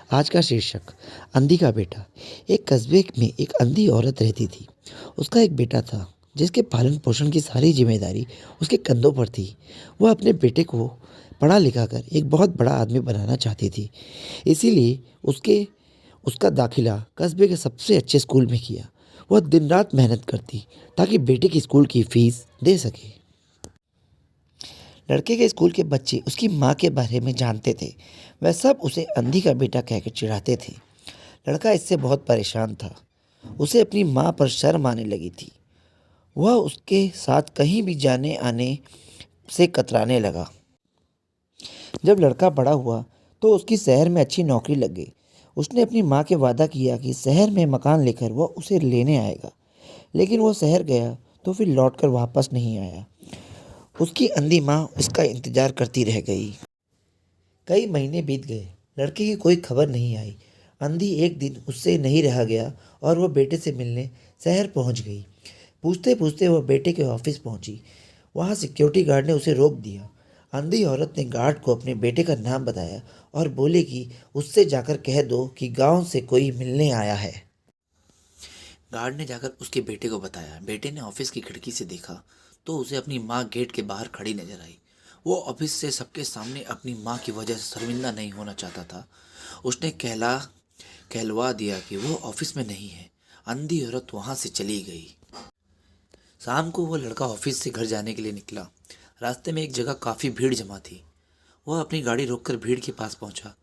आज का शीर्षक अंधी का बेटा। एक कस्बे में एक अंधी औरत रहती थी। उसका एक बेटा था जिसके पालन पोषण की सारी जिम्मेदारी उसके कंधों पर थी। वह अपने बेटे को पढ़ा लिखा कर एक बहुत बड़ा आदमी बनाना चाहती थी। इसीलिए उसके उसका दाखिला कस्बे के सबसे अच्छे स्कूल में किया। वह दिन रात मेहनत करती ताकि बेटे की स्कूल की फीस दे सके। लड़के के स्कूल के बच्चे उसकी माँ के बारे में जानते थे। वह सब उसे अंधी का बेटा कहकर चिढ़ाते थे। लड़का इससे बहुत परेशान था। उसे अपनी माँ पर शर्म आने लगी थी। वह उसके साथ कहीं भी जाने आने से कतराने लगा। जब लड़का बड़ा हुआ तो उसकी शहर में अच्छी नौकरी लग गई। उसने अपनी माँ के वादा किया कि शहर में मकान लेकर वह उसे लेने आएगा। लेकिन वह शहर गया तो फिर लौटकर वापस नहीं आया। उसकी अंधी माँ उसका इंतजार करती रह गई। कई महीने बीत गए। लड़के की कोई खबर नहीं आई। अंधी एक दिन उससे नहीं रहा गया और वह बेटे से मिलने शहर पहुंच गई। पूछते पूछते वह बेटे के ऑफिस पहुंची। वहां सिक्योरिटी गार्ड ने उसे रोक दिया। अंधी औरत ने गार्ड को अपने बेटे का नाम बताया और बोले कि उससे जाकर कह दो कि गांव से कोई मिलने आया है। गार्ड ने जाकर उसके बेटे को बताया। बेटे ने ऑफिस की खिड़की से देखा तो उसे अपनी माँ गेट के बाहर खड़ी नजर आई। वो ऑफिस से सबके सामने अपनी माँ की वजह से शर्मिंदा नहीं होना चाहता था। उसने कहलवा दिया कि वो ऑफिस में नहीं है। अंधी औरत वहां से चली गई। शाम को वो लड़का ऑफिस से घर जाने के लिए निकला। रास्ते में एक जगह काफ़ी भीड़ जमा थी। वह अपनी गाड़ी रोककर भीड़ के पास पहुंचा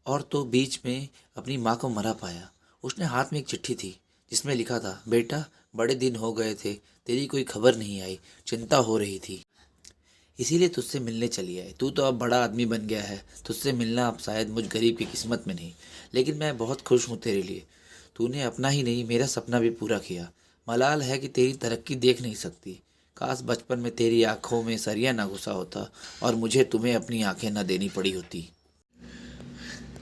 और तो बीच में अपनी माँ को मरा पाया। उसने हाथ में एक चिट्ठी थी जिसमें लिखा था, बेटा बड़े दिन हो गए थे, तेरी कोई खबर नहीं आई, चिंता हो रही थी, इसीलिए तुझसे मिलने चली आई। तू तो अब बड़ा आदमी बन गया है, तुझसे मिलना अब शायद मुझ गरीब की किस्मत में नहीं, लेकिन मैं बहुत खुश हूँ तेरे लिए। तूने अपना ही नहीं मेरा सपना भी पूरा किया। मलाल है कि तेरी तरक्की देख नहीं सकती। काश बचपन में तेरी आंखों में सरिया ना घुसा होता और मुझे तुम्हें अपनी आंखें ना देनी पड़ी होती,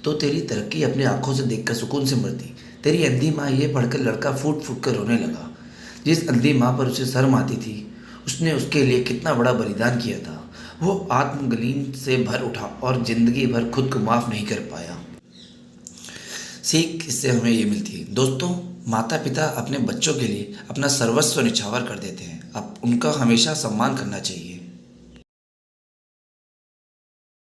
तो तेरी तरक्की अपनी आंखों से देखकर सुकून से मरती। तेरी अंधी माँ ये पढ़कर लड़का फूट फूट कर रोने लगा। जिस अंधी माँ पर उसे शर्म आती थी, उसने उसके लिए कितना बड़ा बलिदान किया था। वो आत्मग्लीन से भर उठा और जिंदगी भर खुद को माफ नहीं कर पाया। सीख इससे हमें ये मिलती है दोस्तों, माता पिता अपने बच्चों के लिए अपना सर्वस्व निछावर कर देते हैं। अब उनका हमेशा सम्मान करना चाहिए।